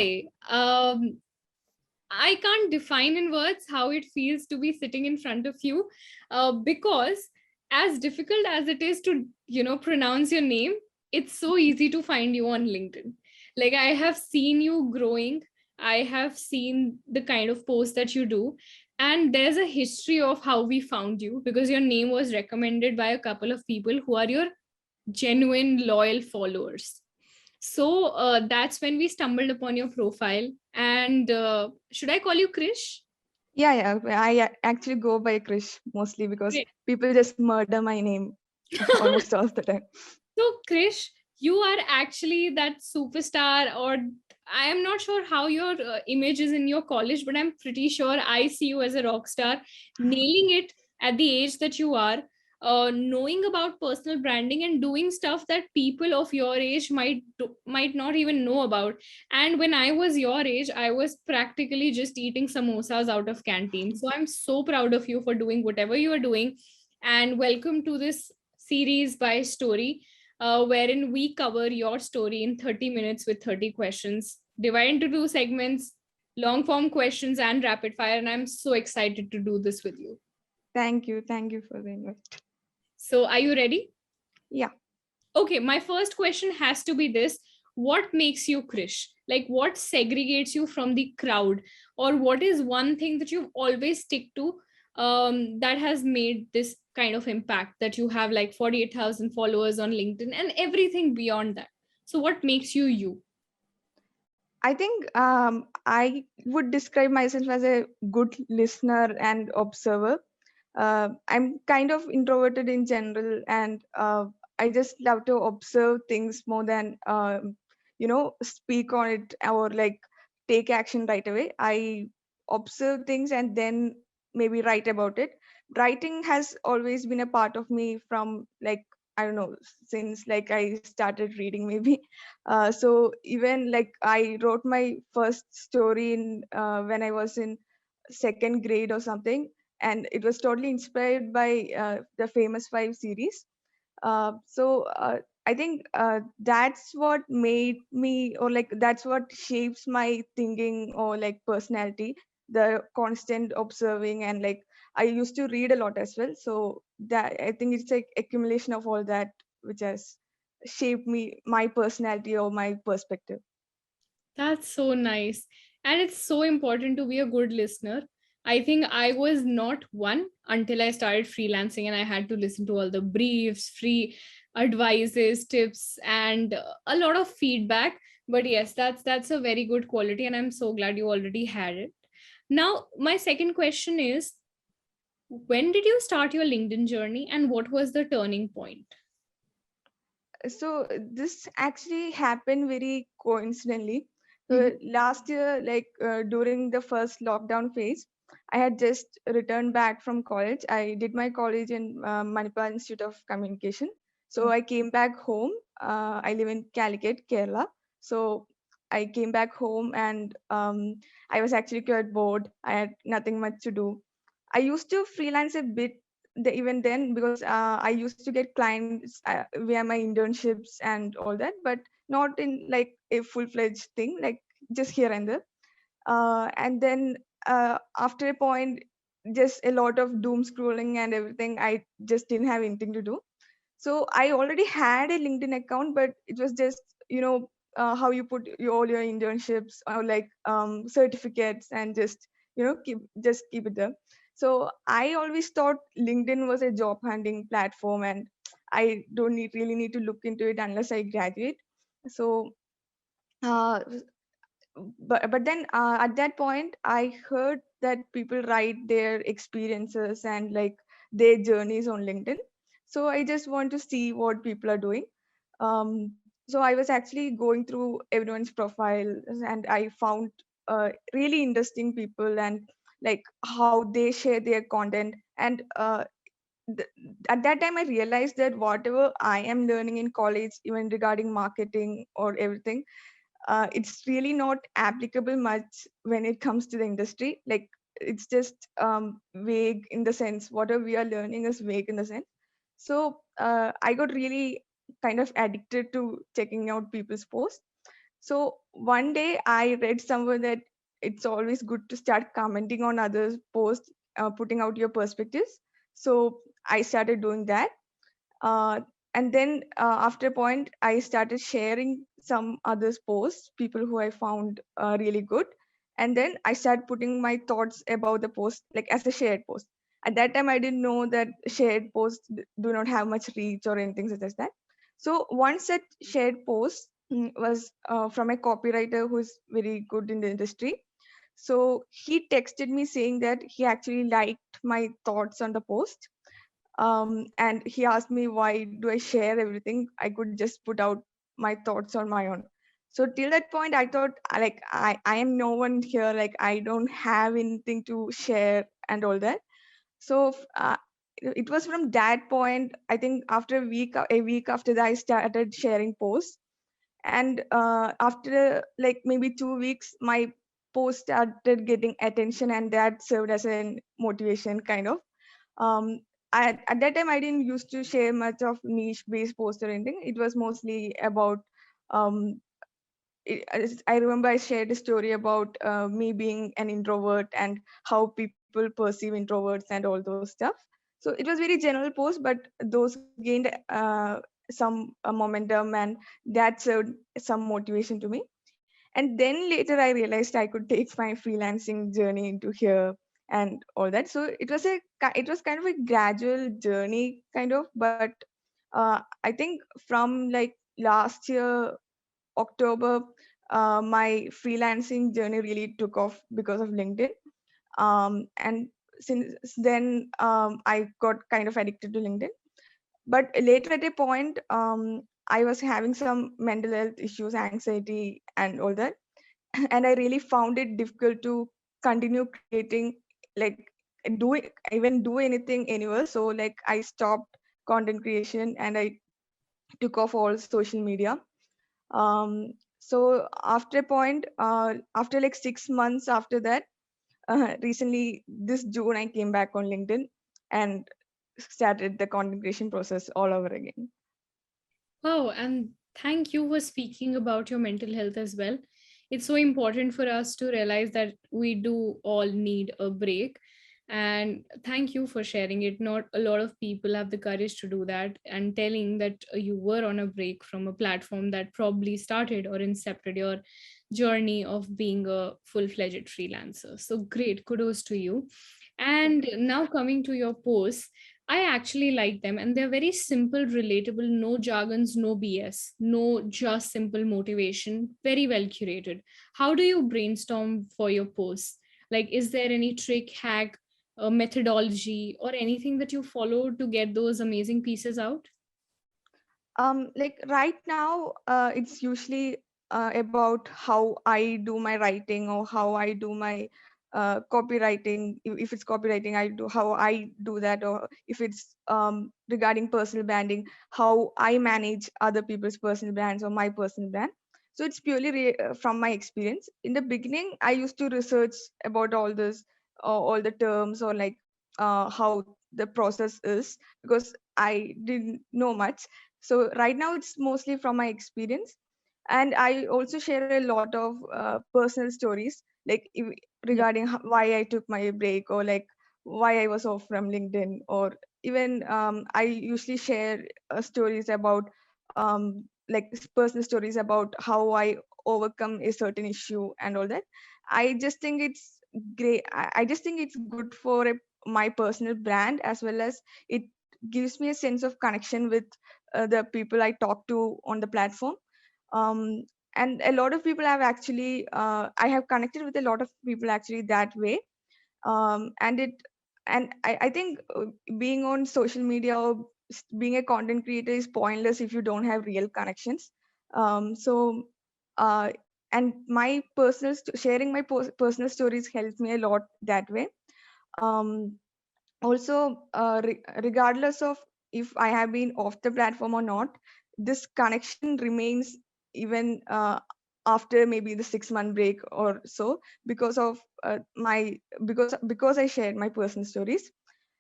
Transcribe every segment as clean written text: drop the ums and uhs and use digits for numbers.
Hi. I can't define in words how it feels to be sitting in front of you, because as difficult as it is to, pronounce your name, it's so easy to find you on LinkedIn. Like, I have seen you growing. I have seen the kind of posts that you do. And there's a history of how we found you because your name was recommended by a couple of people who are your genuine loyal followers. So that's when we stumbled upon your profile. And should I call you Krish? Yeah. Actually go by Krish mostly because Great. people just murder my name almost all the time. So, Krish, you are actually that superstar, or I am not sure how your image is in your college, but I'm pretty sure I see you as a rock star, nailing it at the age that you are, knowing about personal branding and doing stuff that people of your age might not even know about. And when I was your age, I was practically just eating samosas out of canteen. So I'm so proud of you for doing whatever you are doing. And welcome to this series by Story, wherein we cover your story in 30 minutes with 30 questions, divided into two segments, long form questions and rapid fire. And I'm so excited to do this with you. Thank you for the invite. So, are you ready? Yeah. Okay, my first question has to be this: what makes you Krish? Like, what segregates you from the crowd? Or what is one thing that you've always stick to, that has made this kind of impact that you have like 48,000 followers on LinkedIn and everything beyond that? So, what makes you you? I think I would describe myself as a good listener and observer. I'm kind of introverted in general, and I just love to observe things more than speak on it or like take action right away. I observe things and then maybe write about it. Writing has always been a part of me from like I don't know since like I started reading maybe. So even like I wrote my first story in when I was in second grade or something, and it was totally inspired by the Famous Five series. So I think that's what made me, or like that's what shapes my thinking or like personality. The constant observing and like I used to read a lot as well. So that I think it's like accumulation of all that which has shaped me, my personality or my perspective. That's so nice. And it's so important to be a good listener. I think I was not one until I started freelancing and I had to listen to all the briefs, free advices, tips, and a lot of feedback. But yes, that's a very good quality, and I'm so glad you already had it. Now, my second question is, when did you start your LinkedIn journey and what was the turning point? So this actually happened very coincidentally. So Mhm. last year, like during the first lockdown phase, I had just returned back from college. I did my college in Manipal Institute of Communication. So I came back home. I live in Calicut, Kerala. So I came back home and I was actually quite bored. I had nothing much to do. I used to freelance a bit even then because I used to get clients via my internships and all that, but not in like a full-fledged thing, like just here and there. And then after a point, just a lot of doom scrolling and everything, I just didn't have anything to do. So I already had a LinkedIn account, but it was just how you put all your internships or like certificates and just keep it there. So I always thought LinkedIn was a job hunting platform, and I don't really need to look into it unless I graduate. So uh, but then at that point I heard that people write their experiences and like their journeys on LinkedIn. So I just want to see what people are doing. So I was actually going through everyone's profile, and I found really interesting people and like how they share their content. And th- at that time I realized that whatever I am learning in college, even regarding marketing or everything, it's really not applicable much when it comes to the industry. Like it's just vague in the sense whatever we are learning is vague in the sense. So I got really kind of addicted to checking out people's posts. So one day I read somewhere that it's always good to start commenting on others' posts, putting out your perspectives. So I started doing that. Uh, and then after a point, I started sharing some others' posts, people who I found really good. And then I started putting my thoughts about the post, like as a shared post. At that time, I didn't know that shared posts do not have much reach or anything such as that. So one such shared post was from a copywriter who's very good in the industry. So he texted me saying that he actually liked my thoughts on the post, and he asked me why do I share everything. I could just put out my thoughts on my own. So till that point I thought, like, I am no one here, like I don't have anything to share and all that. So it was from that point, I think after a week after that I started sharing posts. And after like maybe 2 weeks my post started getting attention, and that served as a motivation kind of. um at that time I didn't used to share much of niche based posts or anything. It was mostly about um I remember I shared a story about me being an introvert and how people perceive introverts and all those stuff. So it was very general post, but those gained some momentum, and that served some motivation to me. And then later I realized I could take my freelancing journey into here and all that. So it was kind of a gradual journey kind of, but I think from like last year October, my freelancing journey really took off because of LinkedIn. And since then, I got kind of addicted to LinkedIn. But later at a point, I was having some mental health issues, anxiety, and all that. And I really found it difficult to continue creating, like, do anything anywhere. So, like, I stopped content creation and I took off all social media. So after a point, after like 6 months after that, recently this June, I came back on LinkedIn and started the content creation process all over again. Wow, and thank you for speaking about your mental health as well. It's so important for us to realize that we do all need a break. And thank you for sharing it. Not a lot of people have the courage to do that, and telling that you were on a break from a platform that probably started or incepted your journey of being a full fledged freelancer. So great, kudos to you. And now coming to your posts, I actually like them, and they're very simple, relatable, no jargons, no BS, no just simple motivation, very well curated. How do you brainstorm for your posts? Like, is there any trick, hack, methodology, or anything that you follow to get those amazing pieces out? Like right now, it's usually about how I do my writing or how I do my copywriting. If it's copywriting, I do how I do that, or if it's regarding personal branding, how I manage other people's personal brands or my personal brand. So it's purely from my experience. In the beginning, I used to research about all this, all the terms, or like how the process is, because I didn't know much. So right now it's mostly from my experience, and I also share a lot of personal stories, like Yeah. regarding why I took my break, or like why I was off from LinkedIn, or even I usually share stories about like personal stories about how I overcome a certain issue and all that. I just think it's great. I just think it's good for my personal brand, as well as it gives me a sense of connection with the people I talk to on the platform. Um, and a lot of people have actually, I have connected with a lot of people actually that way. And I think being on social media or being a content creator is pointless if you don't have real connections. So, uh, and my sharing my personal stories helps me a lot that way. Um, Also, regardless of if I have been off the platform or not, this connection remains even after maybe the 6 month break or so, because of my because I shared my personal stories.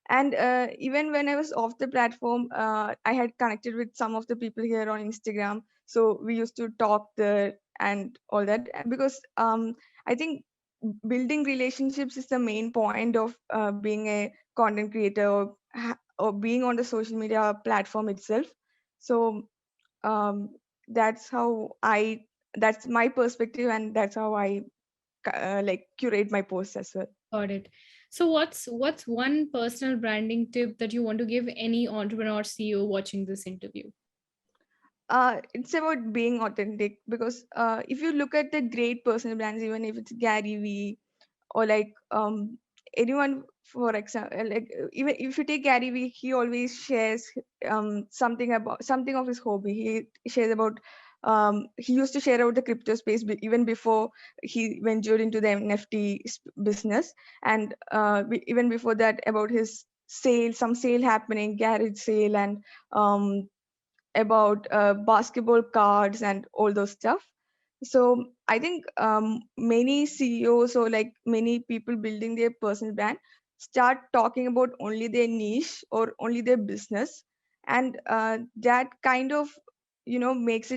And even when I was off the platform, I had connected with some of the people here on Instagram, so we used to talk there. and all that. Because I think building relationships is the main point of being a content creator, or being on the social media platform itself. So um, that's how I that's my perspective, and that's how I like curate my posts as well. Got it. So what's one personal branding tip that you want to give any entrepreneur CEO watching this interview? It's about being authentic, because if you look at the great personal brands, even if it's Gary Vee, or like anyone, for example, like even if you take Gary Vee, he always shares something of his hobby. He shares about he used to share about the crypto space even before he ventured into the NFT business, and even before that, about his some sale happening, garage sale, and um, about basketball cards and all those stuff. So I think many CEOs, or like many people building their personal brand, start talking about only their niche or only their business, and that kind of makes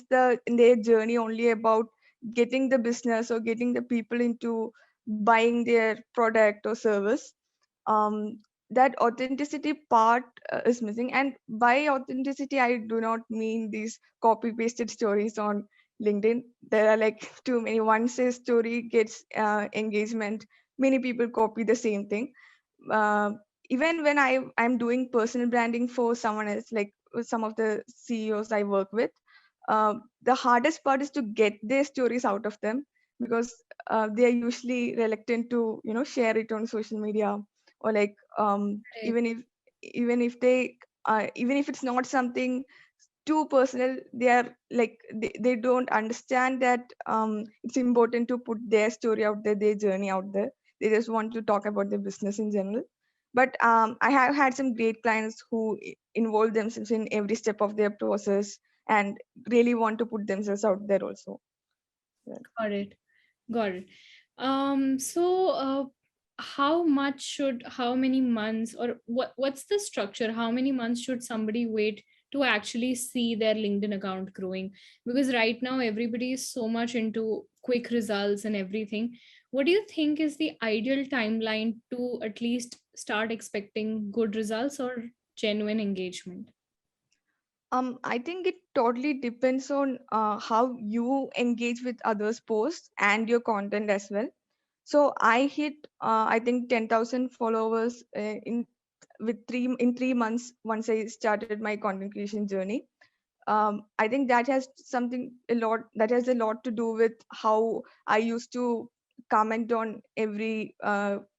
their journey only about getting the business or getting the people into buying their product or service. um, that authenticity part is missing. And by authenticity, I do not mean these copy pasted stories on LinkedIn. There are like too many. Once a story gets engagement, many people copy the same thing. uh, Even when I'm doing personal branding for someone else, like with some of the CEOs I work with, the hardest part is to get their stories out of them, because they are usually reluctant to share it on social media, or like Correct. even if it's not something too personal, they are like they don't understand that it's important to put their story out there, their journey out there. They just want to talk about their business in general. But I have had some great clients who involve themselves in every step of their process, and really want to put themselves out there also. Yeah. Got it. Got it. So how many months, or what's the structure? How many months should somebody wait to actually see their LinkedIn account growing? Because right now everybody is so much into quick results and everything. What do you think is the ideal timeline to at least start expecting good results or genuine engagement? I think it totally depends on how you engage with others' posts and your content as well. So I hit, I think, 10,000 followers in 3 months once I started my content creation journey. I think that has that has a lot to do with how I used to comment on every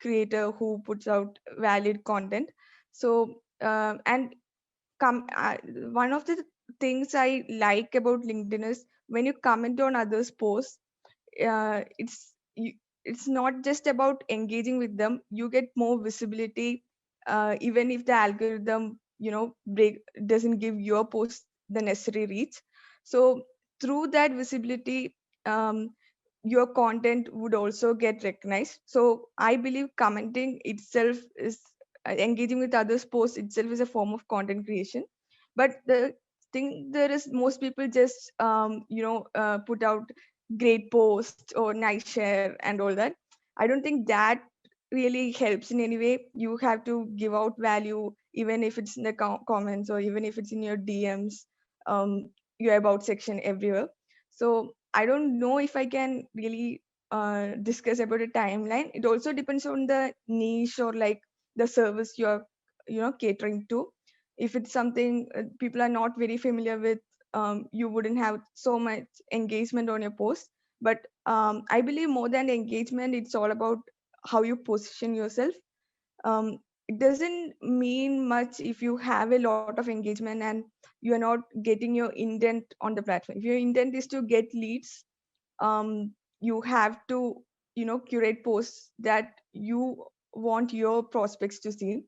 creator who puts out valid content. So and come one of the things I like about LinkedIn is when you comment on others' posts, uh, it's you, it's not just about engaging with them. You get more visibility, even if the algorithm break doesn't give your post the necessary reach. So through that visibility, um, your content would also get recognized. So I believe commenting itself is engaging with others posts itself is a form of content creation. But the thing there is, most people just put out great post or nice share and all that. I don't think that really helps in any way. You have to give out value, even if it's in the comments, or even if it's in your DMs, your about section everywhere. So I don't know if I can really discuss about a timeline. It also depends on the niche, or like the service you're catering to. If it's something people are not very familiar with, you wouldn't have so much engagement on your post. But I believe more than engagement, it's all about how you position yourself. It doesn't mean much if you have a lot of engagement and you are not getting your intent on the platform. If your intent is to get leads, you have to curate posts that you want your prospects to see.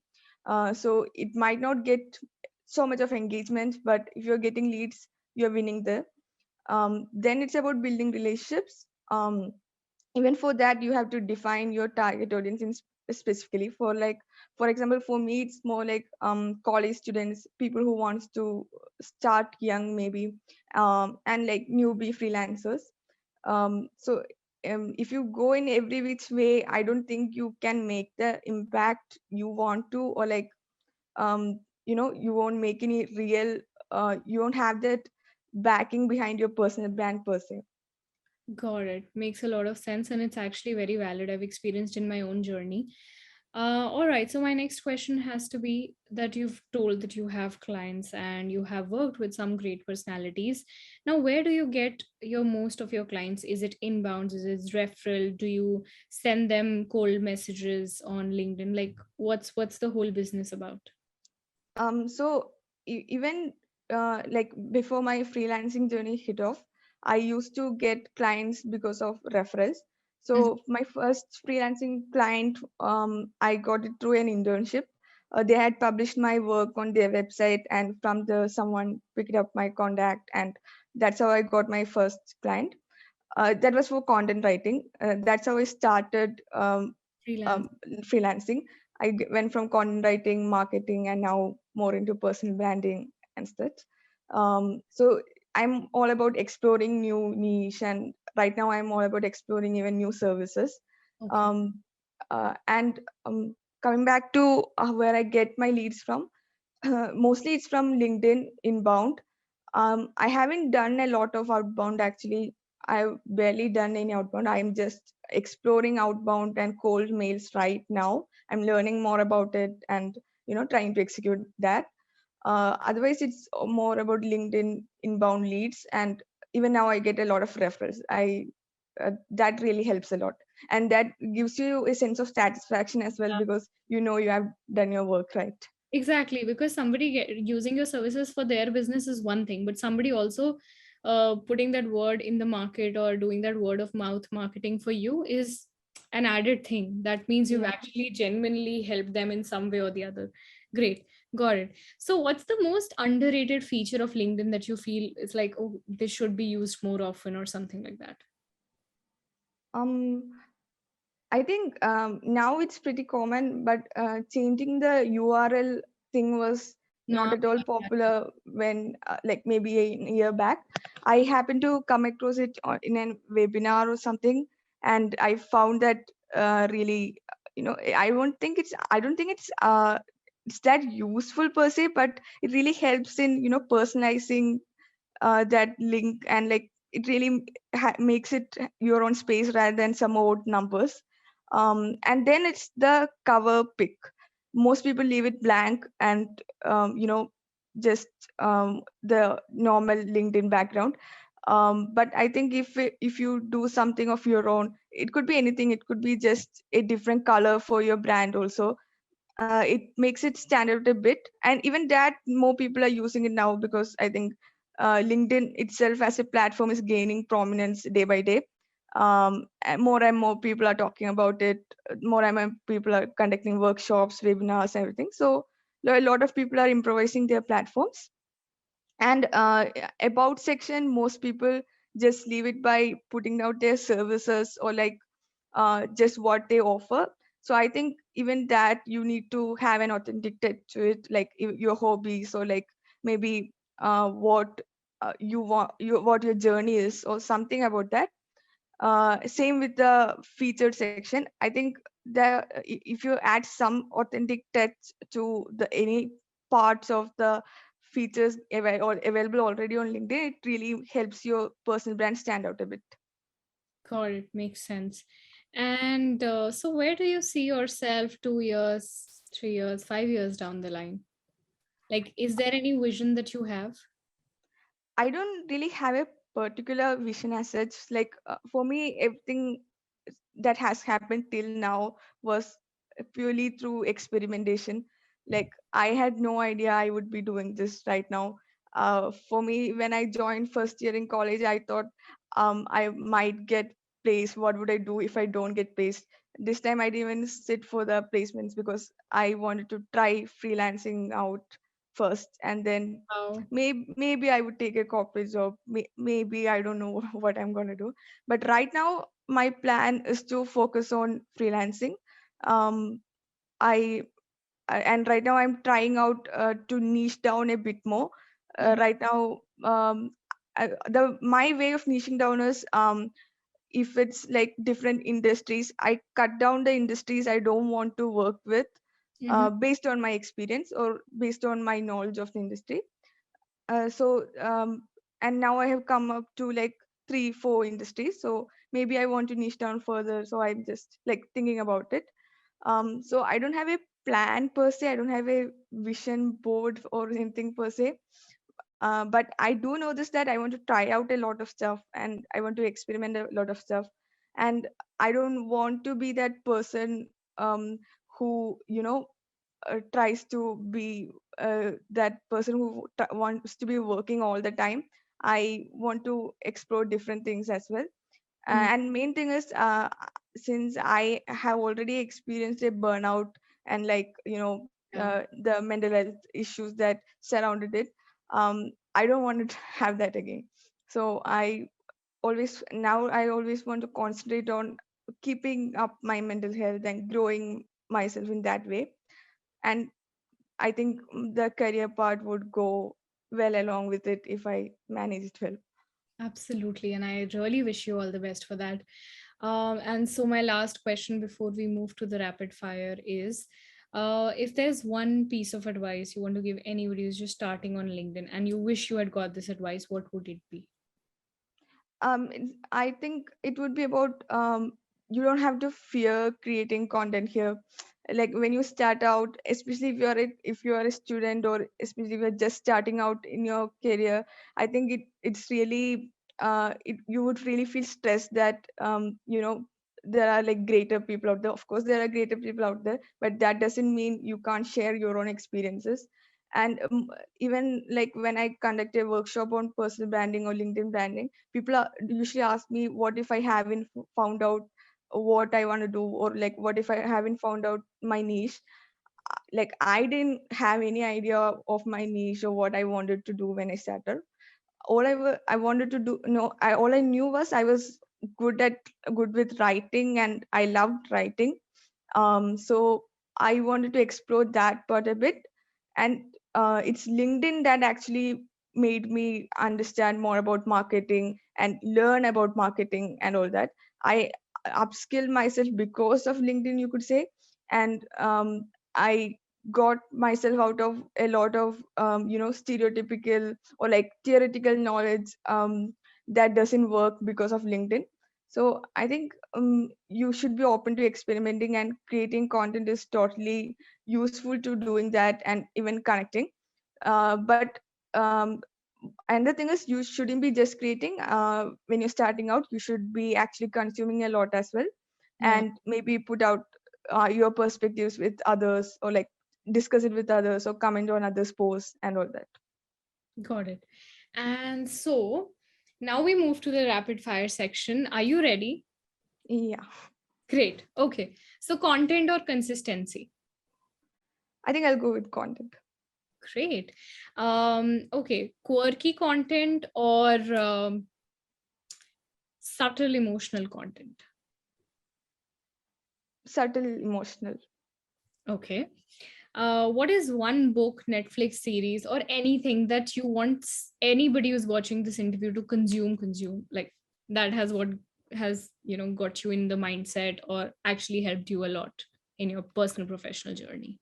So it might not get so much of engagement, but if you're getting leads, you're winning there. Then it's about building relationships. Even for that, you have to define your target audience specifically for like, for example, for me it's more like college students, people who wants to start young maybe, and like newbie freelancers. So if you go in every which way, I don't think you can make the impact you want to, or like you won't make any real, you won't have that backing behind your personal brand per se. Got it. Makes a lot of sense, and it's actually very valid. I've experienced in my own journey. All right. So my next question has to be that you've told that you have clients and you have worked with some great personalities. Now, where do you get your most of your clients? Is it inbounds? Is it referral? Do you send them cold messages on LinkedIn? Like, what's the whole business about? So even like before my freelancing journey hit off, I used to get clients because of referrals. Mhm. So my first freelancing client, I got it through an internship. They had published my work on their website, and from the someone picked up my contact, and that's how I got my first client. That was for content writing. That's how I started Freelance. um, freelancing. Went from content writing, marketing, and now more into personal branding and such. So I'm all about exploring new niche, and right now I'm all about exploring even new services. Okay. Um, and coming back to where I get my leads from, mostly it's from LinkedIn inbound. I haven't done a lot of outbound actually. I've barely done any outbound. I'm just exploring outbound and cold mails right now. I'm learning more about it and trying to execute that. Otherwise, it's more about LinkedIn inbound leads, and even now I get a lot of referrals. I That really helps a lot, and that gives you a sense of satisfaction as well because you have done your work right. Exactly, because somebody using your services for their business is one thing, but somebody also putting that word in the market or doing that word of mouth marketing for you is an added thing. That means you've Yeah. actually genuinely helped them in some way or the other. Great, got it. So, what's the most underrated feature of LinkedIn that you feel is like, oh, this should be used more often or something like that? Um, I think now it's pretty common, but changing the URL thing was not No. at all popular when, like maybe a year back. I happened to come across it in a webinar or something, and I found that really, I don't think it's that useful per se, but it really helps in personalizing that link, and like it really makes it your own space rather than some old numbers. And then it's the cover pic. Most people leave it blank, and just the normal LinkedIn background. But I think if you do something of your own, it could be anything. It could be just a different color for your brand also. It makes it stand out a bit, and even that more people are using it now because I think LinkedIn itself as a platform is gaining prominence day by day. And more people are talking about it. More and more people are conducting workshops, webinars, everything. So a lot of people are improvising their platforms. And about section, most people just leave it by putting out their services or like just what they offer. So I think even that you need to have an authentic touch to it, like your hobbies or like maybe what you want, what your journey is, or something about that. Same with the featured section. I think if you add some authentic touch to the any parts of the features available already on LinkedIn, it really helps your personal brand stand out a bit. Got it. Makes sense. And so, where do you see yourself 2 years, 3 years, 5 years down the line? Like, is there any vision that you have? I don't really have a particular vision as such. Like for me, everything that has happened till now was purely through experimentation. Like I had no idea I would be doing this right now. For me, when I joined first year in college, I thought I might get placed. What would I do if I don't get placed? This time I didn't even sit for the placements because I wanted to try freelancing out first, and then Wow. maybe I would take a corporate job. Maybe I don't know what I'm gonna do. But right now, my plan is to focus on freelancing. Um, I and right now I'm trying out to niche down a bit more. Mhm. Right now, the my way of niching down is if it's like different industries, I cut down the industries I don't want to work with Mhm. based on my experience or based on my knowledge of the industry. So and now I have come up to like 3 4 industries, so maybe I want to niche down further, so I'm just like thinking about it. So I don't have a plan per se, I don't have a vision board or anything per se, but I do know this, that I want to try out a lot of stuff and I want to experiment a lot of stuff. And I don't want to be that person who, tries to be that person who wants to be working all the time. I want to explore different things as well. Mhm. And main thing is, since I have already experienced a burnout and like, Yeah, the mental health issues that surrounded it, I don't want to have that again. So I always want to concentrate on keeping up my mental health and growing myself in that way. And I think the career part would go well along with it if I manage it well. absolutely. And I really wish you all the best for that. And so, my last question before we move to the rapid fire is, if there's one piece of advice you want to give anybody who's just starting on LinkedIn and you wish you had got this advice, what would it be? I think it would be about, you don't have to fear creating content here. Like when you start out, especially if you are a student, or especially if you're just starting out in your career, I think it's really you would really feel stressed that there are like greater people out there. Of course, there are greater people out there, but that doesn't mean you can't share your own experiences. And even like when I conduct a workshop on personal branding or LinkedIn branding, people usually ask me, what if I haven't found out what I want to do, or like what if I haven't found out my niche. Like I didn't have any idea of my niche or what I wanted to do when I started. I wanted to do, no, all I knew was I was good with writing, and I loved writing. So I wanted to explore that part a bit. And it's LinkedIn that actually made me understand more about marketing and learn about marketing and all that. I upskilled myself because of LinkedIn, you could say. And I got myself out of a lot of stereotypical or like theoretical knowledge that doesn't work because of LinkedIn. So I think you should be open to experimenting, and creating content is totally useful to doing that and even connecting. But and the thing is, you shouldn't be just creating. When you're starting out, you should be actually consuming a lot as well, Yeah, and maybe put out your perspectives with others, or like discuss it with others, or comment on others' posts and all that. got it. And so, now we move to the rapid fire section. Are you ready? Yeah, Great. Okay. So, content or consistency? I think I'll go with content. Great. Okay. Quirky content or subtle emotional content? Subtle emotional. Okay. What is one book, Netflix series, or anything that you want anybody who's watching this interview to consume, like that has what has got you in the mindset or actually helped you a lot in your personal professional journey?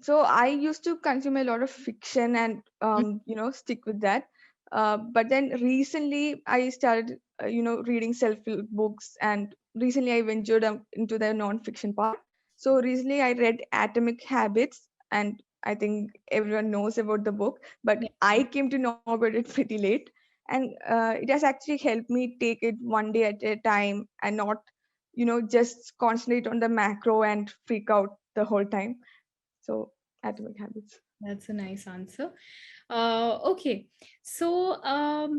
So I used to consume a lot of fiction and stick with that. But then recently I started reading self-help books, and recently I ventured into the non-fiction part. So recently I read Atomic Habits, and I think everyone knows about the book, but I came to know about it pretty late. And it has actually helped me take it one day at a time, and not just concentrate on the macro and freak out the whole time. So Atomic Habits. That's a nice answer. Okay. So,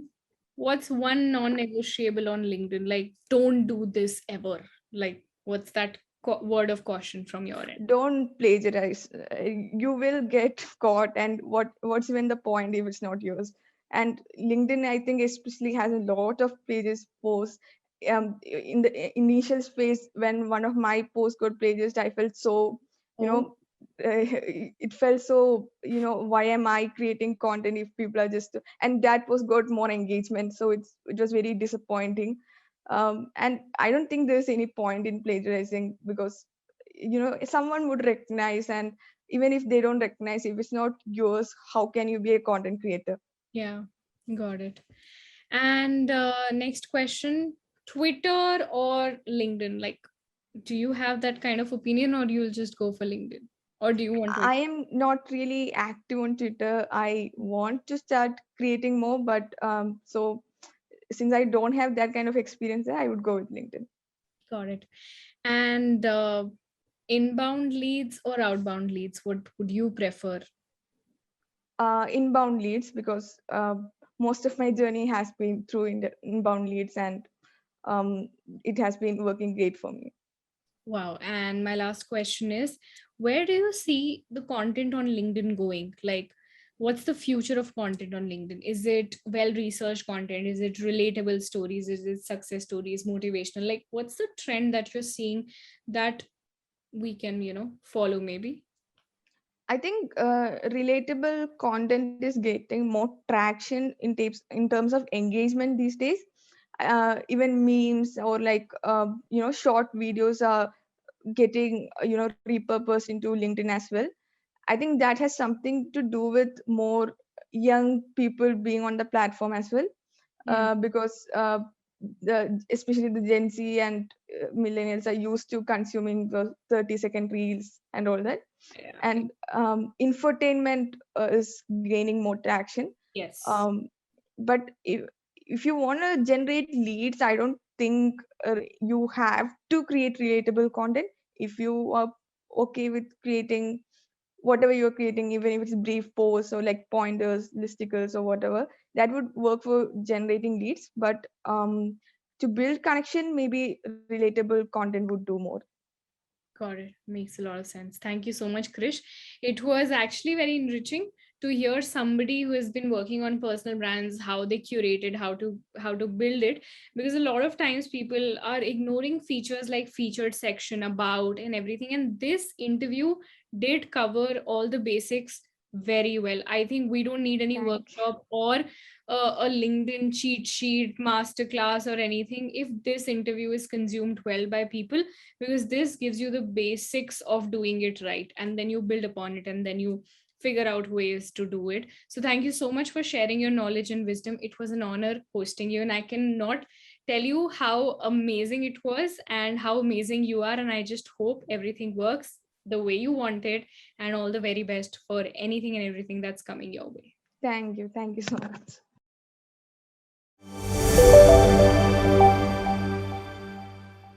what's one non-negotiable on LinkedIn? Like, don't do this ever. Like, what's that word of caution from your end? Don't plagiarize. You will get caught, and what's even the point if it's not yours? And LinkedIn, I think, especially has a lot of plagiarized posts. in the initial phase when one of my posts got plagiarized, I felt so, you Oh, know, it felt so, why am I creating content if people are just, and that was got more engagement. So it was very disappointing. And I don't think there's any point in plagiarizing, because someone would recognize, and even if they don't recognize, if it's not yours, how can you be a content creator? yeah, got it. And next question, Twitter or LinkedIn? Like, do you have that kind of opinion, or you'll just go for LinkedIn? Or do you want to? I am not really active on Twitter. I want to start creating more, but so since I don't have that kind of experience, I would go with LinkedIn. Got it. And inbound leads or outbound leads? What would you prefer? Inbound leads, because most of my journey has been through inbound leads, and um, it has been working great for me. Wow. And my last question is, where do you see the content on LinkedIn going? Like, what's the future of content on LinkedIn? Is it well researched content? Is it relatable stories? Is it success stories, motivational? Like, what's the trend that you're seeing that we can, follow maybe? I think relatable content is getting more traction in terms of engagement these days. Even memes or like short videos are getting repurposed into LinkedIn as well. I think that has something to do with more young people being on the platform as well, Yeah. because especially the Gen Z and millennials are used to consuming the 30-second reels and all that. Yeah. And infotainment is gaining more traction. Yes. Um, but if you want to generate leads, I don't think you have to create relatable content. If you are okay with creating whatever you're creating, even if it's brief posts or like pointers, listicles, or whatever, that would work for generating leads. But to build connection, maybe relatable content would do more. Got it. Makes a lot of sense. Thank you so much, Krish. It was actually very enriching to hear somebody who has been working on personal brands, how they curated, how to build it. Because a lot of times people are ignoring features like featured section, about, and everything. And this interview did cover all the basics very well. I think we don't need any Thank workshop or a LinkedIn cheat sheet, masterclass, or anything if this interview is consumed well by people, because this gives you the basics of doing it right, and then you build upon it, and then you figure out ways to do it. So thank you so much for sharing your knowledge and wisdom. It was an honor hosting you, and I cannot tell you how amazing it was and how amazing you are, and I just hope everything works the way you want it, and all the very best for anything and everything that's coming your way. thank you so much.